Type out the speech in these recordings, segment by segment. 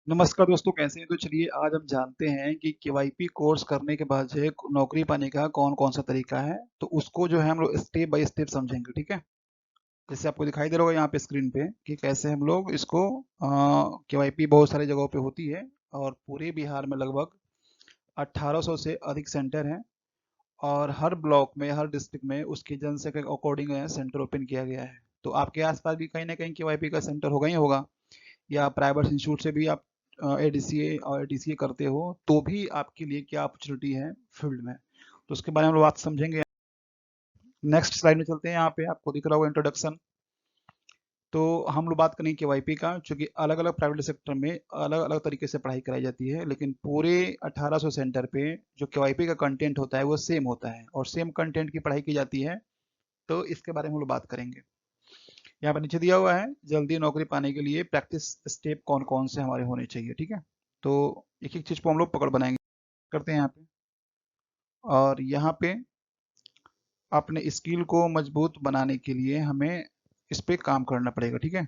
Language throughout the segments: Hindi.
नमस्कार दोस्तों, कैसे हैं? तो चलिए आज हम जानते हैं कि केवाईपी कोर्स करने के बाद जो है नौकरी पाने का कौन-कौन सा तरीका है। तो उसको जो है हम लोग स्टेप बाय स्टेप समझेंगे, ठीक है? जैसे आपको दिखाई दे रहा होगा यहाँ पे स्क्रीन पे कि कैसे हम लोग इसको केवाईपी बहुत सारी जगहों पे होती है और पूरे बिहार में लगभग 1800 से अधिक सेंटर हैं और हर ब्लॉक में, हर डिस्ट्रिक्ट में उसकी जनसंख्या के अकॉर्डिंग सेंटर ओपन किया गया है। तो आपके आसपास भी कहीं ना कहीं केवाईपी का सेंटर होगा ही होगा, या प्राइवेट इंस्टीट्यूट से भी आप एडीसीए और एडीसीए करते हो तो भी आपके लिए क्या अपॉर्चुनिटी है फील्ड में, तो उसके बारे में हम लोग बात समझेंगे। नेक्स्ट स्लाइड में चलते हैं। यहाँ पे आपको दिख रहा होगा इंट्रोडक्शन। तो हम लोग बात करेंगे केवाईपी का, क्योंकि अलग अलग प्राइवेट सेक्टर में अलग अलग तरीके से पढ़ाई कराई जाती है, लेकिन पूरे 1800 सेंटर पे जो केवाईपी का कंटेंट होता है वो सेम होता है और सेम कंटेंट की पढ़ाई की जाती है। तो इसके बारे में हम लोग बात करेंगे। यहाँ पर नीचे दिया हुआ है जल्दी नौकरी पाने के लिए प्रैक्टिस स्टेप कौन कौन से हमारे होने चाहिए, ठीक है? तो एक एक चीज को हम लोग पकड़ बनाएंगे, करते हैं यहाँ पे। और यहाँ पे अपने स्किल को मजबूत बनाने के लिए हमें इस पे काम करना पड़ेगा, ठीक है?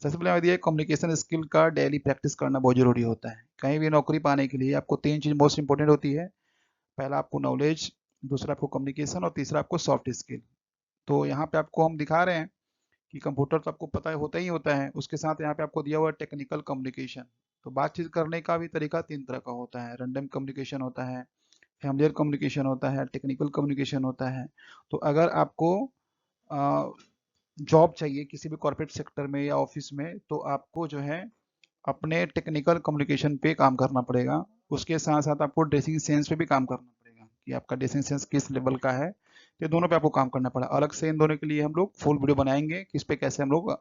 सबसे पहले हमें दिया है कम्युनिकेशन स्किल का डेली प्रैक्टिस करना बहुत जरूरी होता है। कहीं भी नौकरी पाने के लिए आपको तीन चीज मोस्ट इंपॉर्टेंट होती है। पहला आपको नॉलेज, दूसरा आपको कम्युनिकेशन और तीसरा आपको सॉफ्ट स्किल। तो यहाँ पे आपको हम दिखा रहे हैं कि कंप्यूटर तो आपको पता होता ही होता है, उसके साथ यहाँ पे आपको दिया हुआ है टेक्निकल कम्युनिकेशन। तो बातचीत करने का भी तरीका तीन तरह का होता है। रैंडम कम्युनिकेशन होता है, फैमिलियर कम्युनिकेशन होता है, टेक्निकल कम्युनिकेशन होता है। तो अगर आपको जॉब चाहिए किसी भी कॉर्पोरेट सेक्टर में या ऑफिस में, तो आपको जो है अपने टेक्निकल कम्युनिकेशन पे काम करना पड़ेगा। उसके साथ साथ आपको ड्रेसिंग सेंस पे भी काम करना पड़ेगा कि आपका ड्रेसिंग सेंस किस लेवल का है। तो दोनों पे आपको काम करना पड़ा। अलग से इन दोनों के लिए हम लोग फुल वीडियो बनाएंगे कि इस पे कैसे हम लोग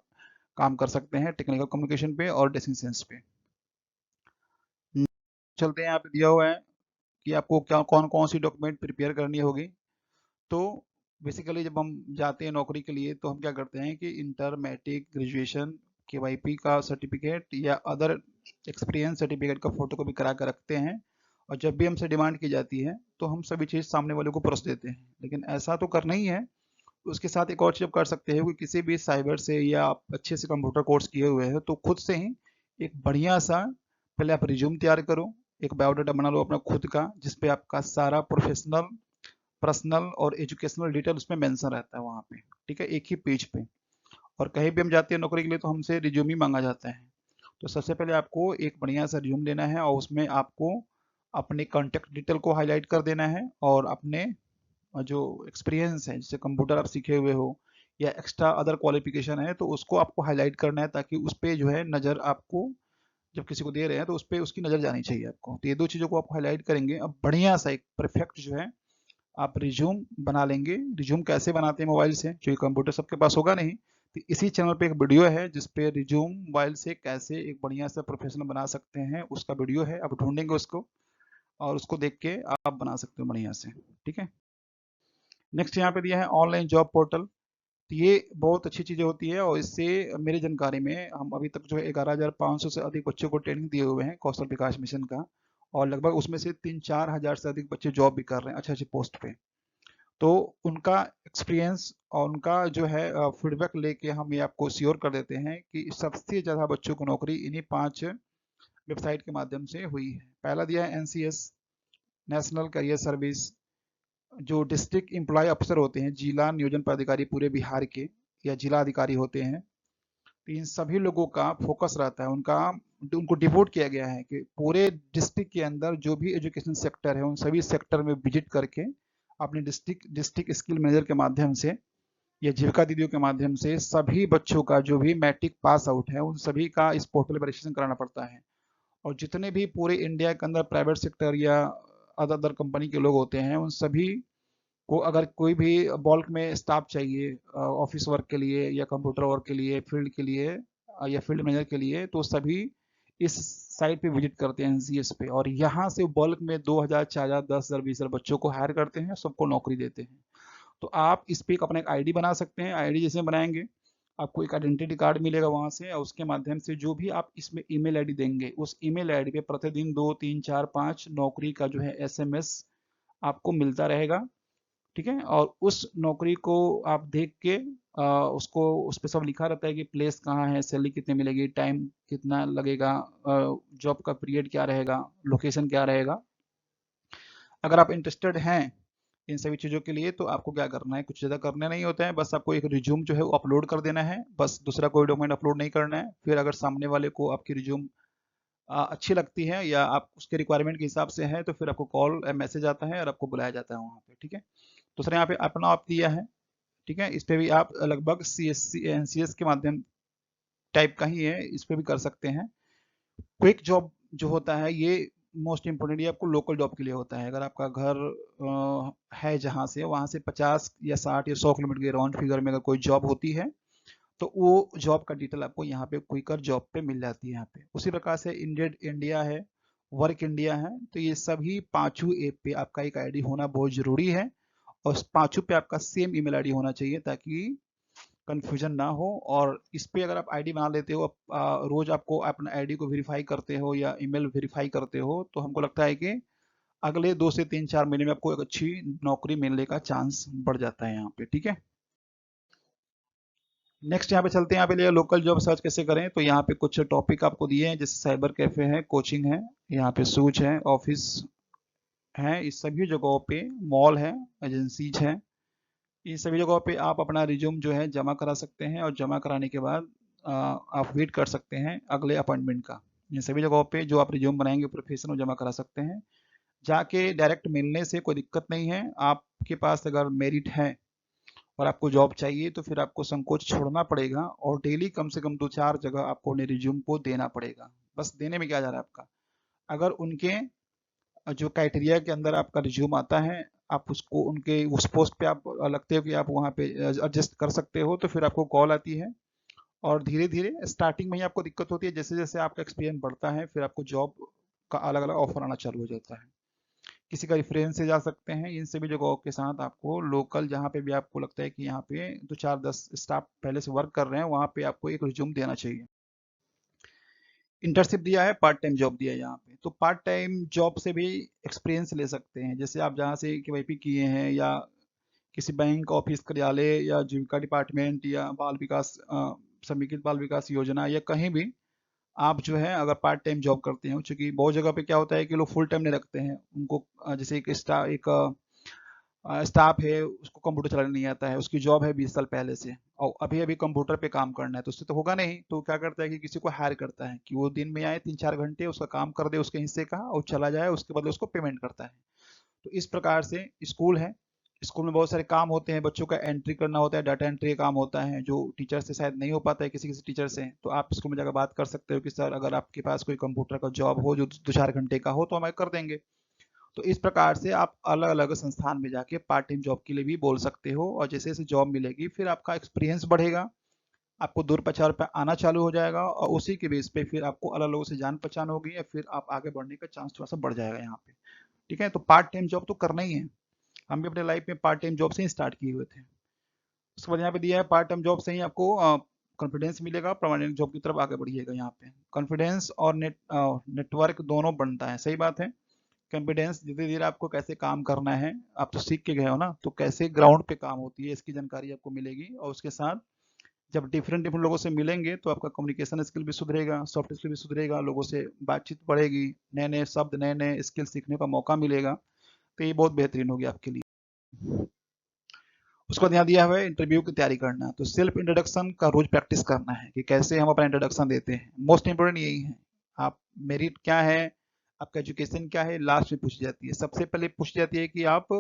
काम कर सकते हैं, टेक्निकल कम्युनिकेशन पे और ड्रेसिंग सेंस पे। चलते हैं। यहाँ पे दिया हुआ है कि आपको क्या कौन कौन सी डॉक्यूमेंट प्रिपेयर करनी होगी। तो बेसिकली जब हम जाते हैं नौकरी के लिए तो हम क्या करते हैं कि इंटर, मैट्रिक, ग्रेजुएशन, केवाईपी का सर्टिफिकेट या अदर एक्सपीरियंस सर्टिफिकेट का फोटो कॉपी करा कर रखते हैं। और जब भी हमसे डिमांड की जाती है तो हम सभी चीज़ सामने वाले को परोस देते हैं। लेकिन ऐसा तो करना ही है, उसके साथ एक और चीज़ आप कर सकते हो कि किसी भी साइबर से या आप अच्छे से कंप्यूटर कोर्स किए हुए हैं तो खुद से ही एक बढ़िया सा पहले आप रिज्यूम तैयार करो, एक बायोडाटा बना लो अपना खुद का, जिसपे आपका सारा प्रोफेशनल, पर्सनल और एजुकेशनल डिटेल उसमें मेंशन रहता है वहाँ पे, ठीक है, एक ही पेज पे। और कहीं भी हम जाते हैं नौकरी के लिए तो हमसे रिज्यूम ही मांगा जाता है। तो सबसे पहले आपको एक बढ़िया सा रिज्यूम देना है और उसमें आपको अपने कॉन्टेक्ट डिटेल को हाईलाइट कर देना है और अपने जो एक्सपीरियंस है, जैसे कंप्यूटर आप सीखे हुए हो या एक्स्ट्रा अदर क्वालिफिकेशन है, तो उसको आपको हाईलाइट करना है ताकि उस पे जो है नज़र आपको, जब किसी को दे रहे हैं तो उस पे उसकी नज़र जानी चाहिए आपको। तो ये दो चीज़ों को आप हाईलाइट करेंगे, अब बढ़िया सा एक परफेक्ट जो है आप रिज्यूम बना लेंगे। रिज्यूम कैसे बनाते हैं मोबाइल से, क्योंकि कंप्यूटर सबके पास होगा नहीं। तो इसी चैनल पे एक वीडियो है जिसपे रिज्यूम मोबाइल से कैसे एक बढ़िया सा प्रोफेशनल बना सकते हैं, उसका वीडियो है। आप ढूंढेंगे उसको और उसको देख के आप बना सकते हो बढ़िया से, ठीक है? नेक्स्ट यहाँ पे दिया है ऑनलाइन जॉब पोर्टल। तो ये बहुत अच्छी चीज़ें होती है और इससे मेरी जानकारी में हम अभी तक जो है 11,500 से अधिक बच्चों को ट्रेनिंग दिए हुए हैं कौशल विकास मिशन का। और लगभग उसमें से 3-4 हज़ार से अधिक बच्चे जॉब भी कर रहे हैं अच्छे अच्छे पोस्ट पे। तो उनका एक्सपीरियंस और उनका जो है फीडबैक लेके हम ये आपको श्योर कर देते हैं कि सबसे ज़्यादा बच्चों को नौकरी इन्हीं 5 वेबसाइट के माध्यम से हुई है। पहला दिया है एनसीएस, नेशनल करियर सर्विस। जो डिस्ट्रिक्ट एम्प्लॉय अफसर होते हैं, जिला नियोजन पदाधिकारी पूरे बिहार के या जिला अधिकारी होते हैं, तो इन सभी लोगों का फोकस रहता है, उनका उनको डिवोट किया गया है कि पूरे डिस्ट्रिक्ट के अंदर जो भी एजुकेशन सेक्टर है उन सभी सेक्टर में विजिट करके अपने डिस्ट्रिक्ट डिस्ट्रिक्ट स्किल मैनेजर के माध्यम से या जीविका दीदियों के माध्यम से सभी बच्चों का जो भी मैट्रिक पास आउट है उन सभी का इस पोर्टल पर रजिस्ट्रेशन कराना पड़ता है। और जितने भी पूरे इंडिया के अंदर प्राइवेट सेक्टर या अदर अदर कंपनी के लोग होते हैं उन सभी को अगर कोई भी बल्क में स्टाफ चाहिए ऑफिस वर्क के लिए या कंप्यूटर वर्क के लिए, फील्ड के लिए या फील्ड मैनेजर के लिए, तो सभी इस साइट पे विजिट करते हैं एनसीएस पे और यहाँ से बल्क में 2,000, 4,000, 10,000, 20,000 बच्चों को हायर करते हैं, सबको नौकरी देते हैं। तो आप इस पे अपना एक आईडी बना सकते हैं। आईडी जैसे बनाएंगे आपको एक आइडेंटिटी कार्ड मिलेगा वहां से, और उसके माध्यम से जो भी आप इसमें ईमेल आईडी देंगे उस ईमेल आईडी पे प्रतिदिन 2, 3, 4, 5 नौकरी का जो है एसएमएस आपको मिलता रहेगा, ठीक है? और उस नौकरी को आप देख के उसको उस पे सब लिखा रहता है कि प्लेस कहाँ है, सैलरी कितनी मिलेगी, टाइम कितना लगेगा, जॉब का पीरियड क्या रहेगा, लोकेशन क्या रहेगा। अगर आप इंटरेस्टेड हैं इन सभी चीज़ों के लिए तो आपको क्या करना है, कुछ ज़्यादा करना नहीं होता है, बस आपको एक रिज्यूम जो है वो अपलोड कर देना है, बस दूसरा कोई डॉक्यूमेंट अपलोड नहीं करना है। फिर अगर सामने वाले को आपकी रिज्यूम अच्छी लगती है या आप उसके रिक्वायरमेंट के हिसाब से है तो फिर आपको कॉल मैसेज आता है और आपको बुलाया जाता है वहाँ पे, ठीक है। दूसरा यहाँ पे अपना आप दिया है, ठीक है, इस पे भी आप लगभग CSC NCS के माध्यम टाइप का ही है, इस पे भी कर सकते हैं। क्विक जॉब जो होता है ये मोस्ट इम्पोर्टेंट, ये आपको लोकल जॉब के लिए होता है। अगर आपका घर है जहाँ से, वहाँ से 50 या 60 या 100 किलोमीटर के राउंड फिगर में अगर कोई जॉब होती है तो वो जॉब का डिटेल आपको यहाँ पे क्विकर जॉब पे मिल जाती है यहाँ पे। उसी प्रकार से इंडेड इंडिया है, वर्क इंडिया है, तो ये सभी पांचों ऐप पे आपका एक आईडी होना बहुत जरूरी है और उस पांचों पे आपका सेम ईमेल आईडी होना चाहिए ताकि कंफ्यूजन ना हो। और इस पे अगर आप आईडी बना लेते हो, रोज आपको अपना आईडी को वेरीफाई करते हो या ईमेल वेरीफाई करते हो तो हमको लगता है कि अगले 2 से 3 4 महीने में आपको एक अच्छी नौकरी मिलने का चांस बढ़ जाता है यहाँ पे, ठीक है। नेक्स्ट यहाँ पे चलते हैं, यहाँ पे लिए लोकल जॉब सर्च कैसे करें। तो यहाँ पे कुछ टॉपिक आपको दिए हैं, जैसे साइबर कैफे है, कोचिंग है, यहाँ पे सूच है, ऑफिस है, इस सभी जगहों पे मॉल है, एजेंसीज है, इन सभी जगहों पे आप अपना रिज्यूम जो है जमा करा सकते हैं और जमा कराने के बाद आप वेट कर सकते हैं अगले अपॉइंटमेंट का। इन सभी जगहों पे जो आप रिज्यूम बनाएंगे प्रोफेशनल जमा करा सकते हैं, जाके डायरेक्ट मिलने से कोई दिक्कत नहीं है। आपके पास अगर मेरिट है और आपको जॉब चाहिए तो फिर आपको संकोच छोड़ना पड़ेगा और डेली कम से कम 2 4 जगह आपको अपने रिज्यूम को देना पड़ेगा। बस देने में क्या जा रहा है आपका, अगर उनके जो क्राइटेरिया के अंदर आपका रिज्यूम आता है, आप उसको उनके उस पोस्ट पे आप लगते हो कि आप वहाँ पे एडजस्ट कर सकते हो तो फिर आपको कॉल आती है। और धीरे धीरे स्टार्टिंग में ही आपको दिक्कत होती है, जैसे जैसे आपका एक्सपीरियंस बढ़ता है फिर आपको जॉब का अलग अलग ऑफर आना चालू हो जाता है। किसी का रेफरेंस से जा सकते हैं, इन सभी जगहों के साथ आपको लोकल जहाँ पे भी आपको लगता है कि यहाँ पे 2 4 10 स्टाफ पहले से वर्क कर रहे हैं वहाँ पे आपको एक रिज्यूम देना चाहिए। इंटर्नशिप दिया है, पार्ट टाइम जॉब दिया है यहाँ पे, तो पार्ट टाइम जॉब से भी एक्सपीरियंस ले सकते हैं। जैसे आप जहाँ से KYP किए हैं या किसी बैंक ऑफिस कार्यालय या जीविका डिपार्टमेंट या बाल विकास समेकित बाल विकास योजना या कहीं भी आप जो है अगर पार्ट टाइम जॉब करते हैं, चूंकि बहुत जगह पे क्या होता है कि लोग फुल टाइम नहीं रखते हैं उनको, जैसे एक स्टाफ है उसको कंप्यूटर चलाने नहीं आता है, उसकी जॉब है 20 साल पहले से और अभी अभी कंप्यूटर पे काम करना है तो उससे तो होगा नहीं, तो क्या करता है कि किसी को हायर करता है कि वो दिन में आए 3 4 घंटे उसका काम कर दे उसके हिस्से का और चला जाए, उसके बदले उसको पेमेंट करता है। तो इस प्रकार से स्कूल है, स्कूल में बहुत सारे काम होते हैं, बच्चों का एंट्री करना होता है, डाटा एंट्री काम होता है जो टीचर से शायद नहीं हो पाता है किसी किसी टीचर से, तो आप स्कूल में जाकर बात कर सकते हो कि सर अगर आपके पास कोई कंप्यूटर का जॉब हो जो 2 4 घंटे का हो तो हम कर देंगे। तो इस प्रकार से आप अलग अलग संस्थान में जाके पार्ट टाइम जॉब के लिए भी बोल सकते हो और जैसे जैसे जॉब मिलेगी फिर आपका एक्सपीरियंस बढ़ेगा, आपको 2 पैसा आना चालू हो जाएगा और उसी के बेस पे फिर आपको अलग लोगों से जान पहचान होगी या फिर आप आगे बढ़ने का चांस थोड़ा सा बढ़ जाएगा यहाँ पे, ठीक है। तो पार्ट टाइम जॉब तो करना ही है, हम भी अपने लाइफ में पार्ट टाइम जॉब से ही स्टार्ट किए हुए थे। उसके बाद यहाँ पे दिया है पार्ट टाइम जॉब से ही आपको कॉन्फिडेंस मिलेगा, परमानेंट जॉब की तरफ आगे बढ़िएगा। यहाँ पे कॉन्फिडेंस और नेटवर्क दोनों बनता है, सही बात है। कॉन्फिडेंस धीरे धीरे आपको कैसे काम करना है, आप तो सीख के गए हो ना, तो कैसे ग्राउंड पे काम होती है इसकी जानकारी आपको मिलेगी और उसके साथ जब डिफरेंट डिफरेंट लोगों से मिलेंगे तो आपका कम्युनिकेशन स्किल भी सुधरेगा, सॉफ्ट स्किल भी सुधरेगा, लोगों से बातचीत बढ़ेगी, नए नए शब्द नए नए स्किल सीखने का मौका मिलेगा, तो ये बहुत बेहतरीन होगी आपके लिए। उसको ध्यान दिया हुआ है इंटरव्यू की तैयारी करना, तो सेल्फ इंट्रोडक्शन का रोज प्रैक्टिस करना है कि कैसे हम अपना इंट्रोडक्शन देते हैं, मोस्ट इंपोर्टेंट यही है। आप मेरिट क्या है, आपका एजुकेशन क्या है, लास्ट में पूछी जाती है, सबसे पहले पूछी जाती है कि आप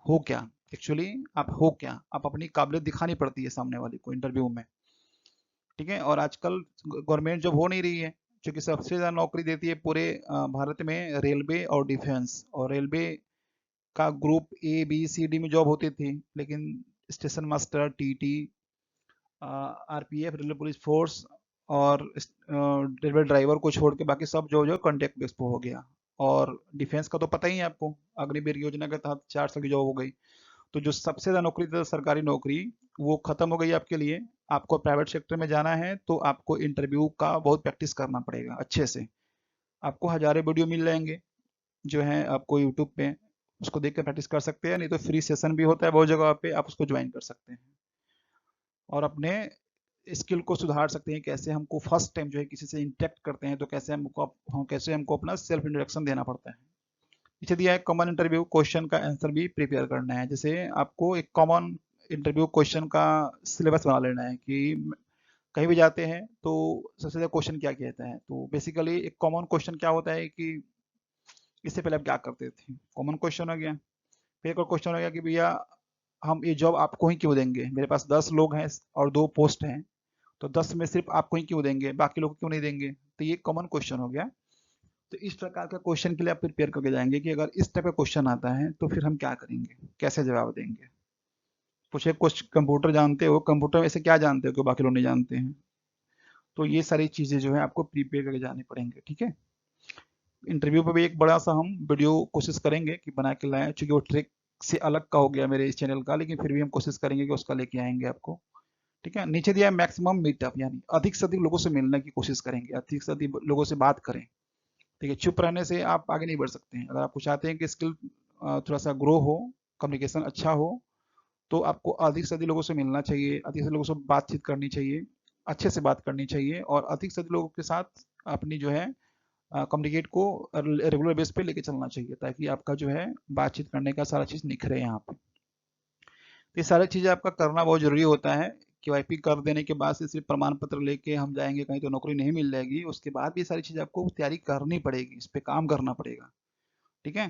हो क्या, एक्चुअली आप हो क्या, आप अपनी काबिलियत दिखानी पड़ती है सामने वाले को इंटरव्यू में, ठीक है। और आजकल गवर्नमेंट जॉब हो नहीं रही है, क्योंकि सबसे ज़्यादा नौकरी देती है पूरे भारत में रेलवे और डिफेंस, और रेलवे का group A B C D में जॉब होती थी, लेकिन station master TT RPF railway police force और रेलवे ड्राइवर को छोड़ के बाकी सब जो जो कॉन्ट्रैक्ट बेस पे हो गया। और डिफेंस का तो पता ही है आपको, अग्निवीर योजना के तहत 4 साल की जॉब हो गई, तो जो सबसे ज़्यादा नौकरी थी सरकारी नौकरी वो खत्म हो गई आपके लिए। आपको प्राइवेट सेक्टर में जाना है तो आपको इंटरव्यू का बहुत प्रैक्टिस करना पड़ेगा अच्छे से, आपको हजारों वीडियो मिल जाएंगे जो है आपको यूट्यूब पे, उसको देख कर प्रैक्टिस कर सकते हैं, नहीं तो फ्री सेशन भी होता है बहुत जगह पे, आप उसको ज्वाइन कर सकते हैं। और अपने स्किल को सुधार सकते हैं। कैसे हमको फर्स्ट टाइम जो है किसी से इंटरेक्ट करते हैं तो कैसे हमको अपना सेल्फ इंट्रोडक्शन देना पड़ता है। पीछे दिया है कॉमन इंटरव्यू क्वेश्चन का आंसर भी प्रिपेयर करना है। जैसे आपको एक कॉमन इंटरव्यू क्वेश्चन का सिलेबस बना लेना है कि कहीं भी जाते हैं तो सबसे ज़्यादा क्वेश्चन क्या कहता है। तो बेसिकली एक कॉमन क्वेश्चन क्या होता है कि इससे पहले आप क्या करते थे, कॉमन क्वेश्चन हो गया। फिर एक और क्वेश्चन हो गया कि भैया हम ये जॉब आपको ही क्यों देंगे, मेरे पास 10 लोग हैं और 2 पोस्ट हैं, तो 10 में सिर्फ आपको ही क्यों देंगे, बाकी लोग क्यों नहीं देंगे। तो ये कॉमन क्वेश्चन हो गया। तो इस प्रकार का क्वेश्चन के लिए आप प्रिपेयर करके जाएंगे कि अगर इस टाइप का क्वेश्चन आता है तो फिर हम क्या करेंगे, कैसे जवाब देंगे। पूछे कुछ कंप्यूटर जानते हो, कंप्यूटर में से क्या जानते हो कि बाकी लोग नहीं जानते हैं। तो ये सारी चीजें जो है आपको प्रिपेयर करके जानी पड़ेंगे, ठीक है। इंटरव्यू पे भी एक बड़ा सा हम वीडियो कोशिश करेंगे कि बना के लाएं, चूंकि वो ट्रिक से अलग का हो गया मेरे इस चैनल का, लेकिन फिर भी हम कोशिश करेंगे कि उसका लेके आएंगे आपको, ठीक है। नीचे दिया है मैक्सिमम मीटअप, यानी अधिक से अधिक लोगों से मिलने की कोशिश करेंगे, अधिक से अधिक लोगों से बात करें, ठीक है। चुप रहने से आप आगे नहीं बढ़ सकते हैं। अगर आपको चाहते हैं कि स्किल थोड़ा सा ग्रो हो, कम्युनिकेशन अच्छा हो, तो आपको अधिक से अधिक लोगों से मिलना चाहिए, अधिक से लोगों से बातचीत करनी चाहिए, अच्छे से बात करनी चाहिए और अधिक से अधिक लोगों के साथ अपनी जो है कम्युनिकेट को रेगुलर बेस पे लेके चलना चाहिए, ताकि आपका जो है बातचीत करने का सारा चीज़ निखरे यहाँ पे। तो ये सारी चीज़ें आपका करना बहुत ज़रूरी होता है। केवाईपी कर देने के बाद से सिर्फ प्रमाण पत्र लेके हम जाएंगे कहीं तो नौकरी नहीं मिल जाएगी, उसके बाद भी ये सारी चीज़ें आपको तैयारी करनी पड़ेगी, इस पे काम करना पड़ेगा, ठीक है।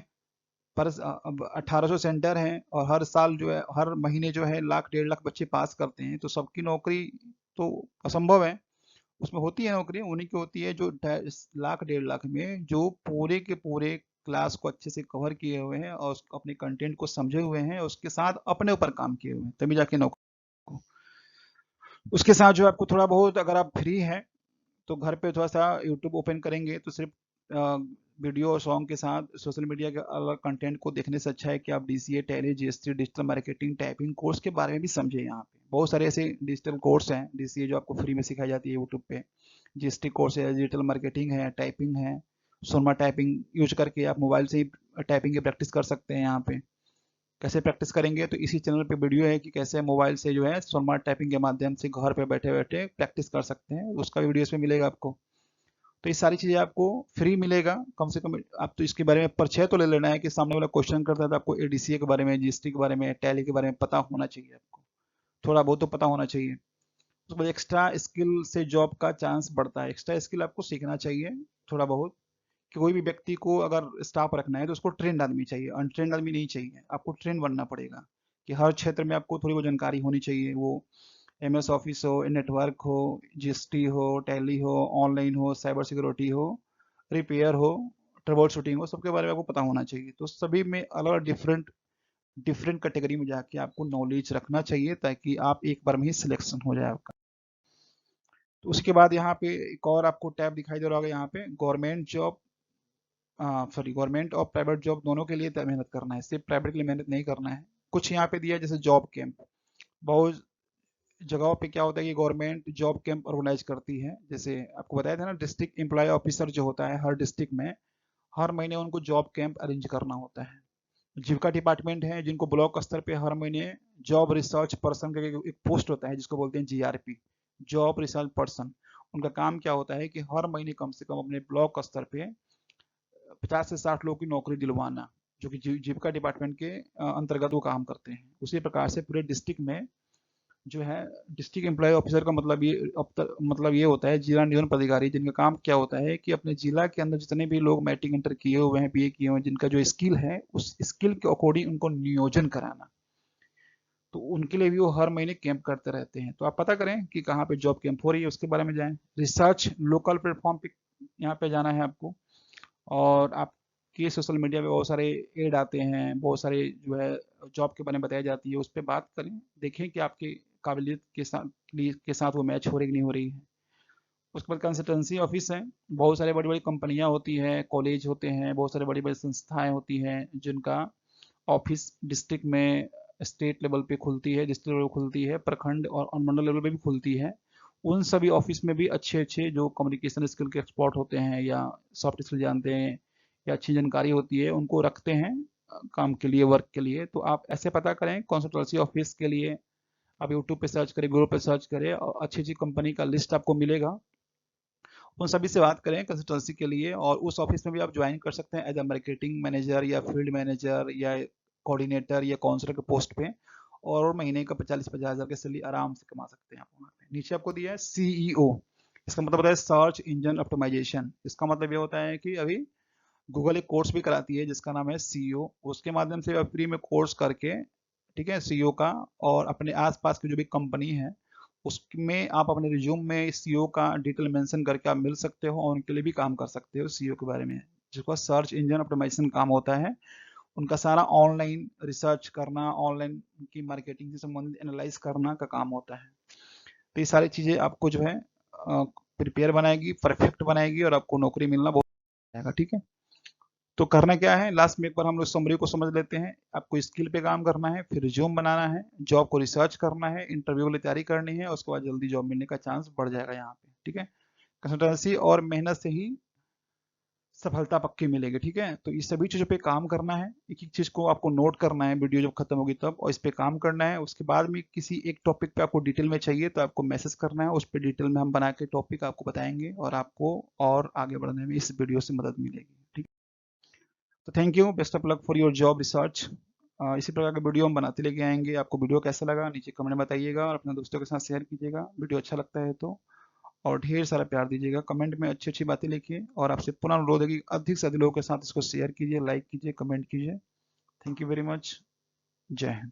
पर अब 1800 सेंटर हैं और हर साल जो है, हर महीने जो है लाख 1.5 लाख बच्चे पास करते हैं, तो सबकी नौकरी तो असंभव है। उसमें होती है नौकरी, उन्हीं की होती है जो लाख 1.5 लाख में जो पूरे के पूरे क्लास को अच्छे से कवर किए हुए हैं और अपने कंटेंट को समझे हुए हैं, उसके साथ अपने ऊपर काम किए हुए हैं, तभी जाके नौकरी को। उसके साथ जो आपको थोड़ा बहुत, अगर आप फ्री हैं तो घर पे थोड़ा सा यूट्यूब ओपन करेंगे तो सिर्फ वीडियो और सॉन्ग के साथ सोशल मीडिया के अलग कंटेंट को देखने से अच्छा है कि आप DCA, tally, GST, digital marketing, typing course के बारे में भी समझे। यहाँ पे बहुत सारे ऐसे डिजिटल कोर्स हैं, डीसीए जो आपको फ्री में सिखाई जाती है यूट्यूब पे, जीएसटी कोर्स है, डिजिटल मार्केटिंग है, टाइपिंग है। सोनमा टाइपिंग यूज करके आप मोबाइल से ही टाइपिंग की प्रैक्टिस कर सकते हैं। यहाँ पे कैसे प्रैक्टिस करेंगे, तो इसी चैनल पे वीडियो है कि कैसे मोबाइल से जो है स्मार्ट टाइपिंग के माध्यम से घर पे बैठे बैठे प्रैक्टिस कर सकते हैं, उसका वीडियो इसमें मिलेगा आपको। तो ये सारी चीजें आपको फ्री मिलेगा। कम से कम आप तो इसके बारे में परिचय तो ले लेना है कि सामने वाला क्वेश्चन करता है तो आपको एडीसीए के बारे में, जीएसटी के बारे में, टैली के बारे में पता होना चाहिए, आपको थोड़ा बहुत तो पता होना चाहिए। उसके बाद एक्स्ट्रा स्किल से जॉब का चांस बढ़ता है, एक्स्ट्रा स्किल आपको सीखना चाहिए थोड़ा बहुत। कि कोई भी व्यक्ति को अगर स्टाफ रखना है तो उसको ट्रेंड आदमी चाहिए, अनट्रेंड आदमी नहीं चाहिए, आपको ट्रेंड बनना पड़ेगा। कि हर क्षेत्र में आपको थोड़ी वो जानकारी होनी चाहिए, वो एमएस ऑफिस हो, नेटवर्क हो, जीएसटी हो, टैली हो, ऑनलाइन हो, साइबर सिक्योरिटी हो, रिपेयर हो, ट्रबल शूटिंग हो, सबके बारे में आपको पता होना चाहिए। तो सभी में अलग अलग डिफरेंट डिफरेंट कैटेगरी में जाके आपको नॉलेज रखना चाहिए, ताकि आप एक बार में ही सिलेक्शन हो जाए आपका। तो उसके बाद यहाँ पे एक और आपको टैब दिखाई दे रहा होगा, यहाँ पे गवर्नमेंट जॉब, सॉरी गवर्नमेंट और प्राइवेट जॉब दोनों के लिए मेहनत करना है, सिर्फ प्राइवेट के लिए मेहनत नहीं करना है। कुछ यहाँ पे दिया है जैसे जॉब कैंप, बहुत जगहों पे क्या होता है कि गवर्नमेंट जॉब कैंप ऑर्गेनाइज करती है। जैसे आपको बताया था ना, डिस्ट्रिक्ट एम्प्लॉय ऑफिसर जो होता है हर डिस्ट्रिक्ट में, हर महीने उनको जॉब कैंप अरेंज करना होता है। जीविका डिपार्टमेंट है जिनको ब्लॉक स्तर पे हर महीने जॉब रिसर्च पर्सन का एक पोस्ट होता है जिसको बोलते हैं जीआरपी, जॉब रिसर्च पर्सन। उनका काम क्या होता है कि हर महीने कम से कम अपने ब्लॉक स्तर पे 50 से 60 लोगों की नौकरी दिलवाना, जो कि जीविका डिपार्टमेंट के अंतर्गत वो काम करते हैं। उसी प्रकार से पूरे डिस्ट्रिक्ट में जो है, डिस्ट्रिक्ट एम्प्लॉय ऑफिसर का मतलब ये मतलब ये होता है जिला नियोजन पदाधिकारी, जिनका काम क्या होता है कि अपने जिला के अंदर जितने भी लोग मैट्रिक इंटर किए हुए हैं, बीए किए हुए हैं, जिनका जो स्किल है उस स्किल के अकॉर्डिंग उनको नियोजन कराना। तो उनके लिए भी वो हर महीने कैंप करते रहते हैं। तो आप पता करें कि कहाँ पे जॉब कैंप हो रही है, उसके बारे में जाएं। रिसर्च लोकल प्लेटफॉर्म पे यहाँ पे जाना है आपको। और आपके सोशल मीडिया पे बहुत सारे एड आते हैं, बहुत सारे जो है जॉब के बारे में बताई जाती है, उस पर बात करें, देखें कि आपकी काबिलियत के साथ वो मैच हो रही कि नहीं हो रही है। उसके बाद कंसल्टेंसी ऑफिस है, बहुत सारे बड़ी बड़ी कंपनियां होती हैं, कॉलेज होते हैं, बहुत सारे बड़ी बड़ी संस्थाएं होती हैं जिनका ऑफिस डिस्ट्रिक्ट में, स्टेट लेवल पे खुलती है, डिस्ट्रिक्ट लेवल पे खुलती है, प्रखंड और अनुमंडल लेवल पे भी खुलती है। उन सभी ऑफिस में भी अच्छे अच्छे जो कम्युनिकेशन स्किल के एक्सपर्ट होते हैं या सॉफ्ट स्किल जानते हैं या अच्छी जानकारी होती है, उनको रखते हैं काम के लिए, वर्क के लिए। तो आप ऐसे पता करें कंसल्टेंसी ऑफिस के लिए आप यूट्यूब पे सर्च करें, गूगल पे सर्च करें और अच्छी अच्छी कंपनी का लिस्ट आपको मिलेगा। उन सभी से बात करें कंसल्टेंसी के लिए, और उस ऑफिस में भी आप ज्वाइन कर सकते हैं एज अ मार्केटिंग मैनेजर या फील्ड मैनेजर या कोऑर्डिनेटर या काउंसलर के पोस्ट पे, और महीने का 40-50 हज़ार की सैलरी आराम से कमा सकते हैं आप वहाँ पे। नीचे आपको दिया है CEO, इसका मतलब होता है सर्च इंजन ऑप्टिमाइजेशन। इसका मतलब ये होता है कि अभी गूगल एक कोर्स भी कराती है जिसका नाम है CEO, उसके माध्यम से आप फ्री में कोर्स करके, ठीक है, CEO का, और अपने आसपास की जो भी कंपनी है उसमें आप अपने रिज्यूम में CEO का डिटेल मेंशन करके आप मिल सकते हो और उनके लिए भी काम कर सकते हो CEO के बारे में, जिसको सर्च इंजन ऑप्टिमाइजेशन काम होता है। उनका सारा ऑनलाइन रिसर्च करना, ऑनलाइन की मार्केटिंग से संबंधित एनालाइज करना का काम होता है। तो ये सारी चीज़ें आपको जो है प्रिपेयर बनाएगी, परफेक्ट बनाएगी, और आपको नौकरी मिलना बहुत जाएगा। ठीक है, तो करना क्या है, लास्ट में एक बार हम लोग समरी को समझ लेते हैं। आपको स्किल पे काम करना है, फिर रिज्यूम बनाना है, जॉब को रिसर्च करना है, इंटरव्यू के लिए तैयारी करनी है, उसके बाद जल्दी जॉब मिलने का चांस बढ़ जाएगा यहाँ पे। ठीक है, कंसल्टेंसी और मेहनत से ही सफलता पक्की मिलेगी। ठीक है, तो इस सभी चीज़ों पे काम करना है, एक एक चीज़ को आपको नोट करना है वीडियो जब खत्म होगी तब, और इस पे काम करना है। उसके बाद में किसी एक टॉपिक पे आपको डिटेल में चाहिए तो आपको मैसेज करना है, उस पर डिटेल में हम बना के टॉपिक आपको बताएंगे और आपको और आगे बढ़ने में इस वीडियो से मदद मिलेगी। ठीक, तो thank you, best of luck for your job research. इसी प्रकार के वीडियो हम बनाते लेके आएंगे। आपको वीडियो कैसा लगा नीचे कमेंट में बताइएगा, और अपने दोस्तों के साथ शेयर कीजिएगा वीडियो अच्छा लगता है तो, और ढेर सारा प्यार दीजिएगा कमेंट में, अच्छी अच्छी बातें लिखिए, और आपसे पुनः अनुरोध है कि अधिक से अधिक लोगों के साथ इसको शेयर कीजिए, लाइक कीजिए, कमेंट कीजिए। Thank you very much. जय हिंद।